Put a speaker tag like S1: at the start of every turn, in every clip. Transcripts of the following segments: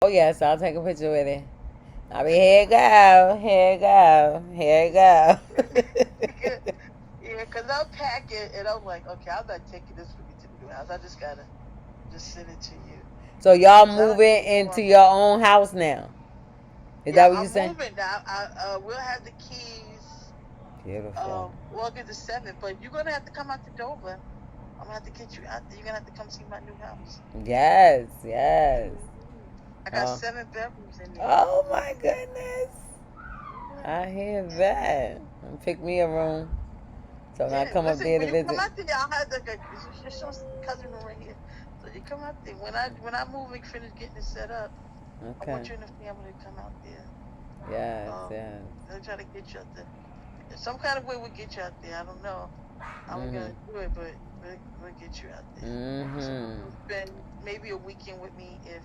S1: Oh yes, I'll take a picture with it. I mean, here you go, here you go, here you
S2: Yeah,
S1: go.
S2: yeah, because I'll pack it and I'm like, okay, I'm not taking this with me to the new house. I just gotta just send it to you.
S1: So y'all
S2: Because I don't
S1: moving
S2: think
S1: into
S2: more.
S1: your own house now? Is
S2: Yeah,
S1: that what you
S2: I'm
S1: saying?
S2: moving now. We'll have the keys.
S1: Beautiful.
S2: August the 7th, but you're gonna have to come out to Dover. I'm gonna have to get you out there. You're gonna have to come see my new house.
S1: Yes, yes.
S2: I got
S1: Oh,
S2: 7 bedrooms in there.
S1: oh my goodness.
S2: Yeah,
S1: I hear that. Pick me a room. So when I
S2: yeah.
S1: come up
S2: Listen,
S1: there to
S2: when you come
S1: visit.
S2: out there, I'll have just your cousin room right here. So you come out there. When I move and finish getting it set up, I
S1: Okay.
S2: want you and the family to come out there.
S1: Yes,
S2: Um,
S1: yes.
S2: I'll try to get you out there. Some kind of way we'll get you out there. I don't know how we're
S1: Mhm.
S2: gonna do it, but we'll get you out there. So
S1: Mhm.
S2: you'll spend maybe a weekend with me if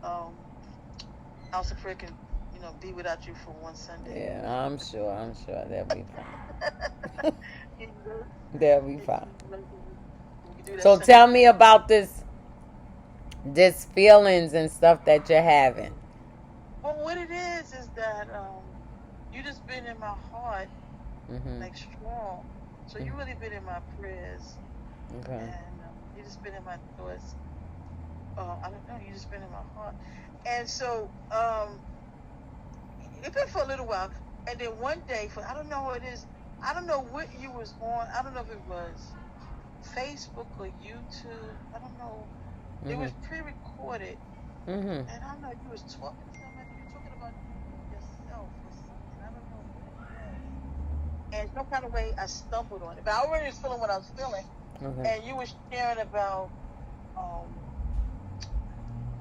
S2: um House of Prayer can, be without you for one Sunday.
S1: Yeah, I'm sure. I'm sure that'll be fine.
S2: you know,
S1: That'll be
S2: you
S1: fine.
S2: know, we can do that
S1: So
S2: Sunday
S1: tell me
S2: morning.
S1: about this feelings and stuff that you're having.
S2: Well, what it is that you just been in my heart
S1: Mhm.
S2: like strong. So you really been in my prayers,
S1: Okay.
S2: and you just been in my thoughts. I don't know. You just been in my heart, and so it's been for a little while. And then one day, for I don't know what it is. I don't know what you was on. I don't know if it was Facebook or YouTube. I don't know. It
S1: Mhm.
S2: was pre-recorded,
S1: Mhm.
S2: and I don't know. You was talking to somebody. You were talking about yourself or something. I don't know what it was. And some kind of way, I stumbled on it. But I already was feeling what I was feeling.
S1: Okay.
S2: And you were sharing about um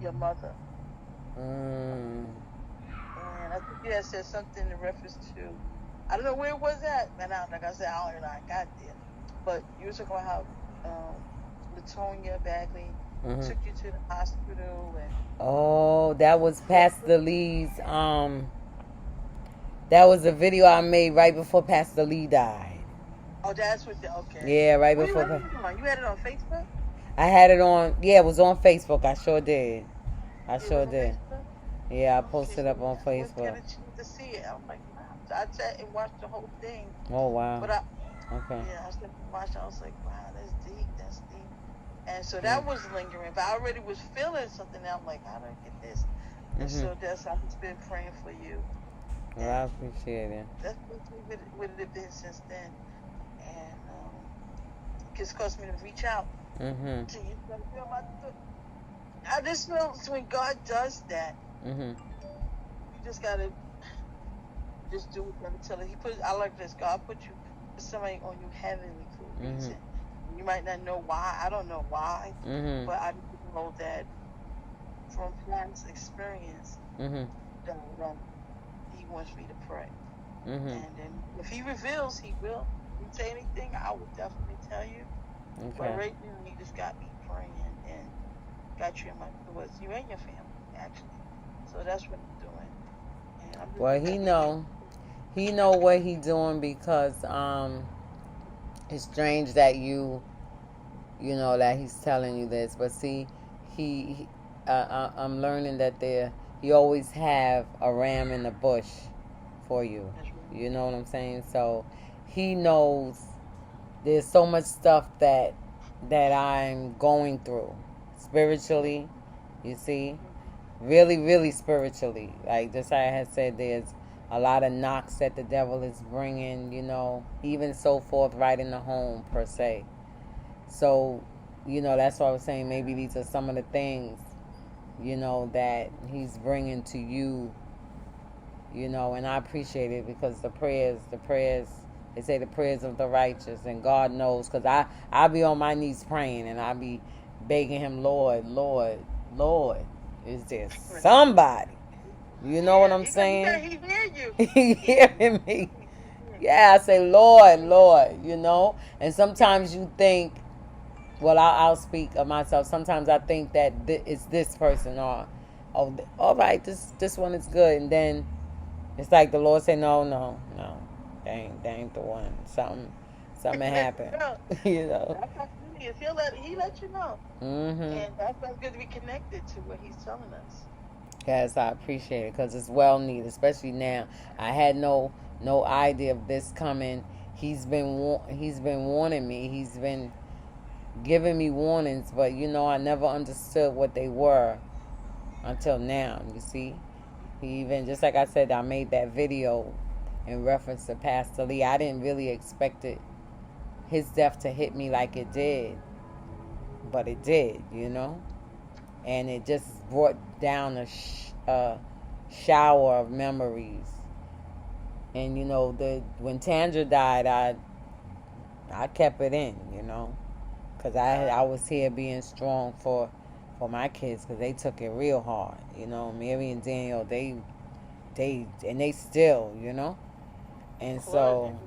S2: your mother,
S1: Mm.
S2: and I think you had said something in reference to. I don't know where it was at, and like I said, I don't know how I got there. But you were talking about how Latonia Bagley
S1: Mhm.
S2: took you to the hospital, and
S1: Oh, that was
S2: yeah.
S1: Pastor Lee's. That was a video I made right before Pastor Lee died.
S2: Oh, that's what. Okay.
S1: Yeah, right
S2: Where you
S1: before.
S2: had it on? You had it on Facebook?
S1: I had it on. Yeah, it was on Facebook. I sure did. I
S2: It was
S1: sure
S2: on
S1: did.
S2: Facebook.
S1: Yeah, I
S2: Okay,
S1: posted up on
S2: yeah, I didn't get
S1: Facebook.
S2: a chance to see it. I'm like, wow. So I sat and watched the whole thing,
S1: Oh wow.
S2: but
S1: Okay.
S2: yeah, I sat and watched. I was like, wow, that's deep. That's deep. And so
S1: Yeah.
S2: that was lingering, but I already was feeling something. I'm like, how do I get this? And
S1: Mhm.
S2: so that's I've just been praying for you,
S1: Well, I
S2: and
S1: appreciate it.
S2: that's basically what it has been since then. And it just caused me to reach out
S1: Mhm.
S2: to you. I just know when God does that,
S1: Mhm.
S2: you just gotta just do what God tell it. I like this. God put somebody on you heavenly for a
S1: Mhm.
S2: reason. You might not know why. I don't know why,
S1: Mhm.
S2: but I know that from past experience
S1: Mhm.
S2: that He wants me to pray.
S1: Mhm.
S2: And then if He reveals, He will. If He say anything, I will definitely tell you. But
S1: Okay.
S2: right now, He just got me praying and got you in my thoughts. You and your family, actually. So that's what I'm doing, and I'm just
S1: Well,
S2: gonna believe it.
S1: he know what he doing because it's strange that you know that he's telling you this, but see, he I'm learning that he always have a ram in the bush for you.
S2: That's right.
S1: You know what I'm saying? So he knows there's so much stuff that I'm going through spiritually. You see, really, really spiritually. Like just like I had said, there's a lot of knocks that the devil is bringing. You know, even so forth, right in the home per se. So, that's why I was saying maybe these are some of the things, that he's bringing to you, and I appreciate it because the prayers, they say the prayers of the righteous, and God knows, because I be on my knees praying, and I be begging him, Lord, Lord, Lord, is there
S2: Right.
S1: somebody? You know what
S2: Yeah,
S1: I'm saying?
S2: he hear you.
S1: He
S2: He hear
S1: hearing me.
S2: you.
S1: Yeah, I say, Lord, Lord, and sometimes you think, well, I'll speak of myself. Sometimes I think that it's this person, or oh, all right, this one is good, and then it's like the Lord say, no, no, no, they ain't the one. Something
S2: Let you
S1: happened,
S2: know.
S1: you know.
S2: That's how he is. He let you know.
S1: Mhm.
S2: And that's why it's good to be connected to what he's telling us.
S1: Yes, I appreciate it because it's well needed, especially now. I had no idea of this coming. He's been warning me. He's been giving me warnings, but I never understood what they were until now. You see, he even just like I said, I made that video in reference to Pastor Lee. I didn't really expect his death to hit me like it did, but it did. And it just brought down a shower of memories. And when Tandra died, I kept it in, because I was here being strong for my kids because they took it real hard. Mary and Daniel, they still. And so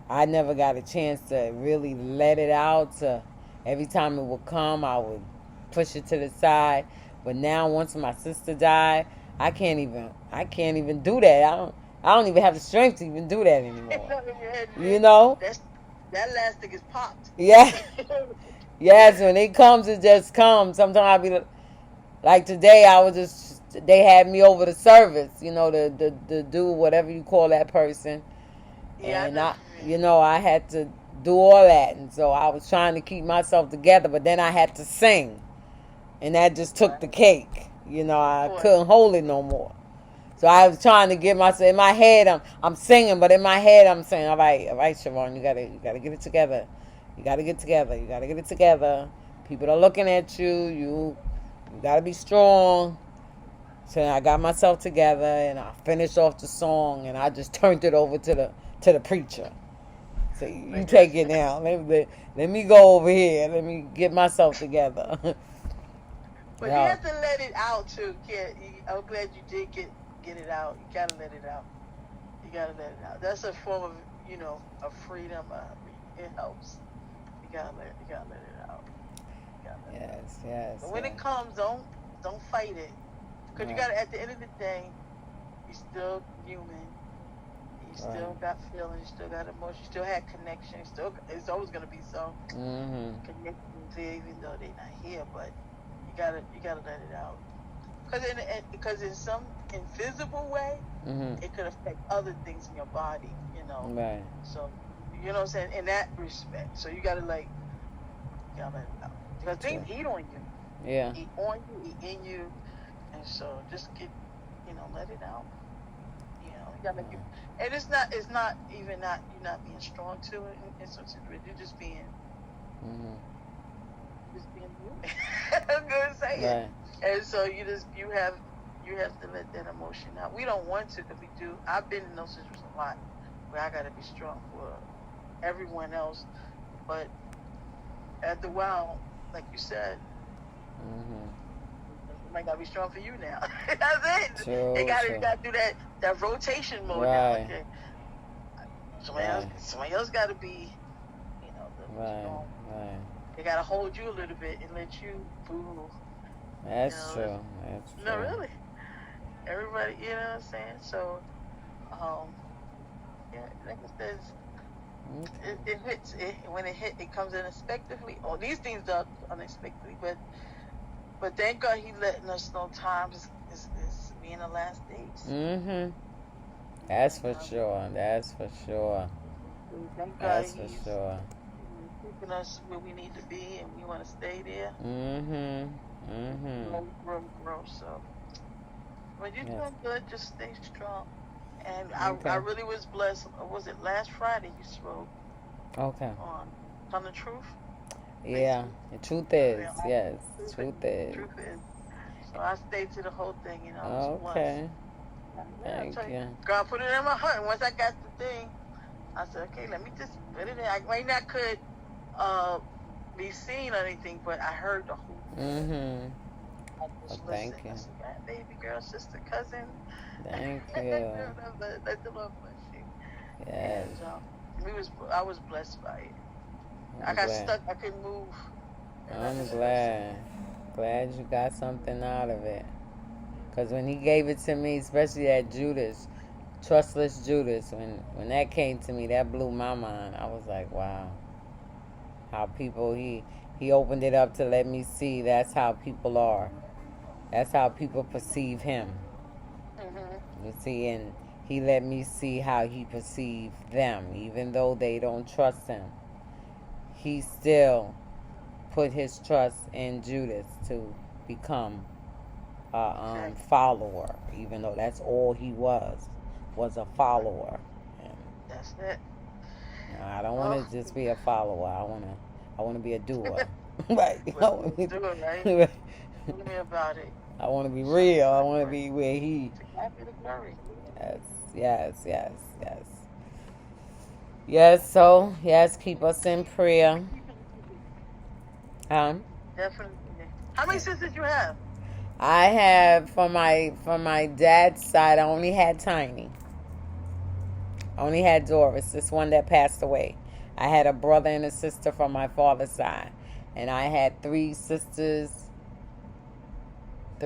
S1: I never got a chance to really let it out. Every time it would come, I would push it to the side. But now, once my sister died, I can't even do that. I don't even have the strength to even do that anymore.
S2: That last thing is popped.
S1: Yeah. Yes, when it comes, it just comes. Sometimes I'll be like today. They had me over the service. To do whatever you call that person.
S2: Yeah,
S1: And I had to do all that, and so I was trying to keep myself together, but then I had to sing, and that just took the cake. I couldn't hold it no more. So I was trying to get myself in my head. I'm singing, but in my head I'm saying, all right, Siobhan, you gotta get it together. You gotta get together. You gotta get it together. People are looking at you. You gotta be strong. So I got myself together, and I finished off the song, and I just turned it over to the preacher. So you take it now. Let me go over here. Let me get myself together.
S2: But you have to let it out too, kid. I'm glad you did get it out. You gotta let it out. You gotta let it out. That's a form of of freedom. It helps. You gotta let it out.
S1: Yes.
S2: But when it comes, don't fight it. Because you gotta. At the end of the day, you're still human. You still got feelings. You still got emotions. You still had connection. It's always gonna be so. Connections there, even though they're not here. But you gotta let it out. Because in some invisible way, it could affect other things in your body.
S1: Right.
S2: So what I'm saying, in that respect. So you gotta let it out. Because things eat on you.
S1: Yeah.
S2: Eat on you, eat in you. And so just let it out. You gotta and it's not even you're not being strong to it. It's you're just being human. I'm gonna say it. And so you have to let that emotion out. We don't want to, because we do. I've been in those situations a lot where I gotta be strong for everyone else, but after a while, like you said, it might not be strong for you now. That's it. You gotta do that rotation mode now. Okay. Somebody else gotta be, strong.
S1: Right.
S2: They gotta hold you a little bit and let you boo.
S1: That's true. That's true.
S2: No, really. Everybody, you know what I'm saying? So, like I said, it hits. When it comes unexpectedly. Oh, these things are unexpectedly, but thank God He letting us know time is being the last days.
S1: That's for sure. That's for sure.
S2: Thank God He's keeping us where we need to be, and we want to stay there. Grow. So, but you're doing good. Just stay strong. And I really was blessed. Was it last Friday you spoke?
S1: Okay.
S2: On the truth.
S1: Yeah, the truth is, yes, truth is.
S2: So I stayed to the whole thing,
S1: Okay. Thank you.
S2: God put it in my heart. And once I got the thing, I said, okay, let me just put it in. I might not could be seen or anything, but I heard the whole thing.
S1: Thank you.
S2: I said, baby girl, sister, cousin.
S1: Thank you.
S2: Let the Lord bless you.
S1: Yes.
S2: And, I was blessed by it. I got stuck. I couldn't move.
S1: I'm glad. Glad you got something out of it. Because when He gave it to me, especially that Judas, Trustless Judas, when that came to me, that blew my mind. I was like, wow. How people, he opened it up to let me see that's how people are. That's how people perceive him. You see, and he let me see how he perceived them. Even though they don't trust him, he still put his trust in Judas to become a follower, even though that's all he was a follower. And
S2: That's it.
S1: I don't want to just be a follower. I want to be a doer. Right?
S2: Do it, right? Tell me about it.
S1: I want to be real. I want to be where he.
S2: Happy to glory.
S1: Yes. Yes. So yes, keep us in prayer.
S2: Definitely. How many sisters you have?
S1: I have from my dad's side. I only had Tiny. I only had Doris, this one that passed away. I had a brother and a sister from my father's side, and I had 3 sisters. I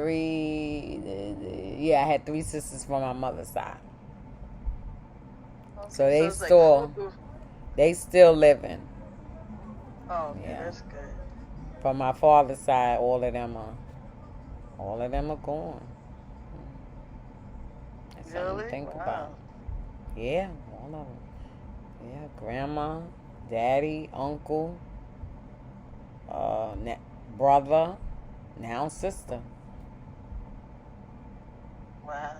S1: had 3 sisters from my mother's side.
S2: Okay,
S1: So they
S2: it's
S1: they still living.
S2: Oh, okay,
S1: Yeah.
S2: that's good.
S1: From my father's side, all of them are gone. That's something
S2: Really?
S1: to think
S2: Wow.
S1: about. Yeah, all of them. Yeah, grandma, daddy, uncle, brother, now sister.
S2: Wow.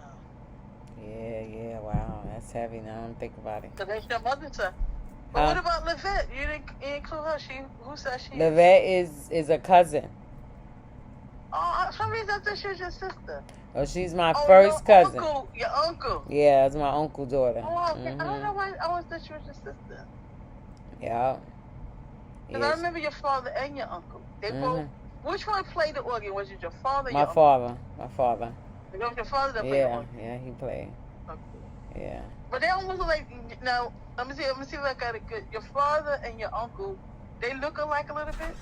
S1: Yeah, wow, that's heavy now. I don't think about it.
S2: So that's your mother's son. But
S1: Huh?
S2: what about Livette? You didn't include her. Who said she?
S1: Livette is a cousin.
S2: Oh, for some reason I thought she was your sister.
S1: Oh, she's my
S2: Oh,
S1: first
S2: your
S1: cousin.
S2: Uncle, your uncle.
S1: Yeah, it's my uncle daughter.
S2: Oh, okay. I don't know why I always thought she was your sister.
S1: Yeah.
S2: Because I remember your father and your uncle. They both. Which one played the organ? Was it your father? Or
S1: My
S2: your
S1: father.
S2: It was your father that played the organ.
S1: Yeah, he played.
S2: Okay.
S1: Yeah.
S2: But they almost look like. Now, let me see if I got it good. Your father and your uncle, they look alike a little bit.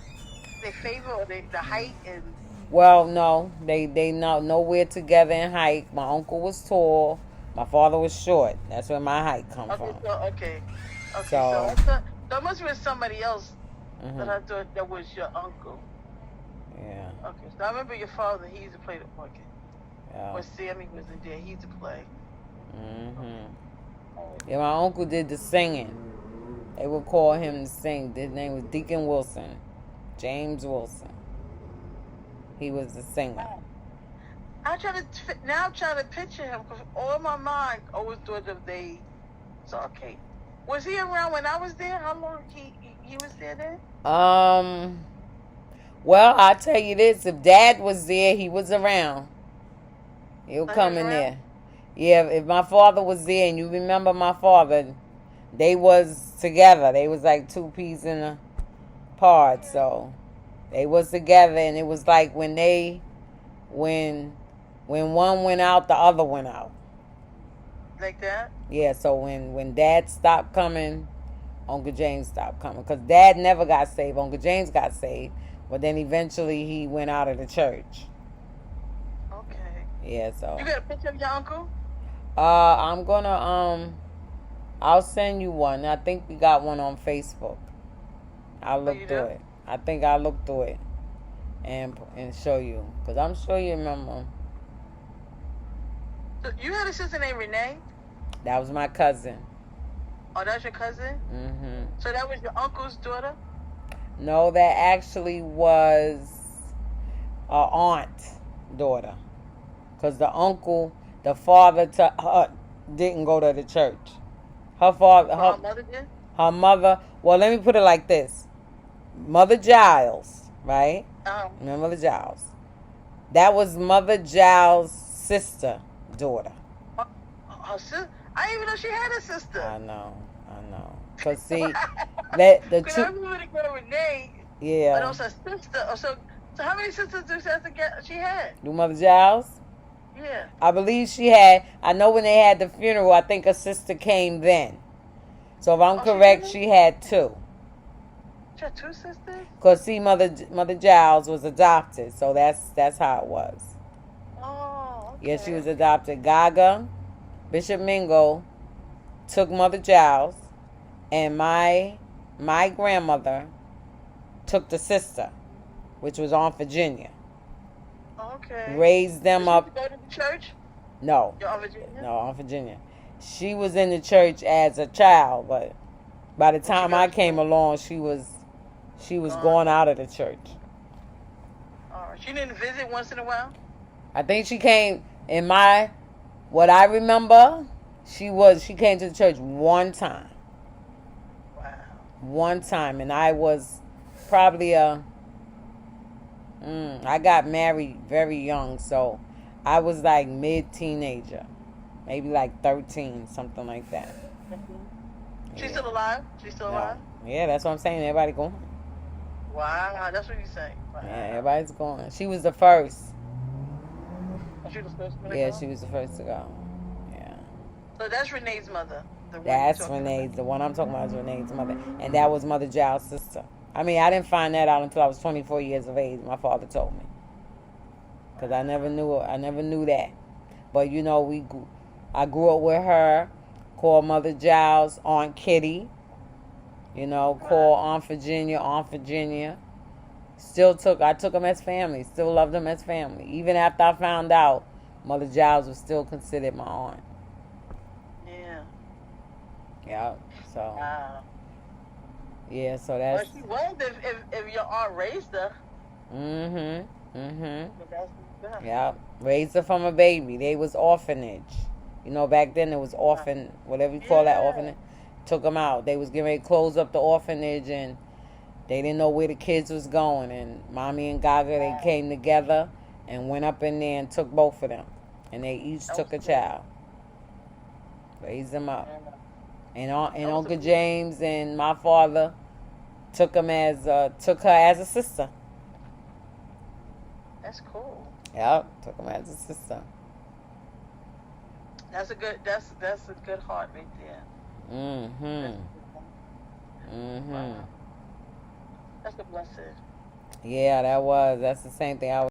S2: They favor or the height and.
S1: Well, no, they not nowhere together in height. My uncle was tall. My father was short. That's where my height come from.
S2: Okay. So that must have been somebody else that I thought that was your uncle.
S1: Yeah.
S2: Okay, so I remember your father. He used to play the organ.
S1: Yeah.
S2: When Sammy was in there, he used to play.
S1: Yeah, my uncle did the singing. They would call him to sing. His name was Deacon Wilson, James Wilson. He was the singer.
S2: I'm trying to picture him because all my mind always thought of So okay, was he around when I was there? How long he was there then?
S1: Well, I'll tell you this: if Dad was there, he was around. He'll come in there. Yeah, if my father was there, and you remember my father, they was together. They was like 2 peas in a pod, so they was together, and it was like when one went out, the other went out.
S2: Like that?
S1: Yeah, so when Dad stopped coming, Uncle James stopped coming. Because Dad never got saved. Uncle James got saved. But then eventually he went out of the church.
S2: Okay.
S1: Yeah, so.
S2: You got a picture of your uncle?
S1: I'm gonna, I'll send you one. I think we got one on Facebook. I'll look through it. I think I'll look through it and show you. Because I'm sure you remember.
S2: So you had a sister named Renee?
S1: That was my cousin.
S2: Oh, that's your cousin?
S1: Mm-hmm.
S2: So that was your uncle's daughter?
S1: No, that actually was a aunt daughter. Because the uncle, the father to her, didn't go to the church. Her father...
S2: Her mother did?
S1: Her mother... Well, let me put it like this. Mother Giles, right? Remember Mother Giles? That was Mother Giles' sister daughter.
S2: Her sister? I didn't even know she had a sister.
S1: I know. Cause see, the two.
S2: I remember the girl Renee.
S1: Yeah.
S2: But it was her sister. So how many sisters she had?
S1: Do Mother Giles?
S2: Yeah.
S1: I believe she had. I know when they had the funeral, I think her sister came then. So if I'm correct, she had 2.
S2: She had 2 sisters.
S1: Cause see, Mother Giles was adopted, so that's how it was.
S2: Oh. Okay.
S1: Yeah, she was adopted. Gaga, Bishop Mingo, took Mother Giles, and my grandmother took the sister, which was Aunt Virginia.
S2: Okay.
S1: Raised them
S2: Did
S1: up.
S2: you go to the church?
S1: No,
S2: You're on Virginia?
S1: no, I'm Virginia. She was in the church as a child, but by the
S2: When she
S1: time
S2: got
S1: I
S2: to
S1: came
S2: school?
S1: along, she was
S2: Gone.
S1: going out of the church.
S2: All right. She didn't visit once in a while?
S1: I think she came in what I remember. She came to the church one time.
S2: Wow.
S1: One time, and I was probably I got married very young, so I was like mid-teenager, maybe like 13, something like that.
S2: She's still alive? She's still alive?
S1: Yeah, that's what I'm saying. Everybody going.
S2: Wow, that's what you say. Wow.
S1: Yeah, everybody's going. She was the first.
S2: Oh, she was the first one to
S1: Yeah,
S2: go?
S1: she was the first to go. Yeah.
S2: So that's Renee's mother. The one
S1: That's
S2: you're talking
S1: Renee's. The one I'm talking about is Renee's mother. And that was Mother Giles' sister. I mean, I didn't find that out until I was 24 years of age. My father told me. Because I never knew that. But, you know, I grew up with her. Called Mother Giles Aunt Kitty. You know, called Aunt Virginia. I took them as family. Still loved them as family. Even after I found out, Mother Giles was still considered my aunt.
S2: Yeah.
S1: Yeah. So.
S2: Wow.
S1: Yeah. So that's.
S2: Well, she was if your aunt raised her.
S1: Mhm.
S2: But that's good.
S1: Yeah. Raised her from a baby. They was orphanage. You know, back then it was orphan, whatever you call that orphanage. Took them out. They was getting ready to close up the orphanage, and they didn't know where the kids was going. And Mommy and Gaga, they came together and went up in there and took both of them, and they each took a child. Raised them up. And Uncle James and my father took her as a sister.
S2: That's cool.
S1: Yep, took him as a sister.
S2: That's a good heart right there. Wow. That's a blessing.
S1: Yeah, that's the same thing I was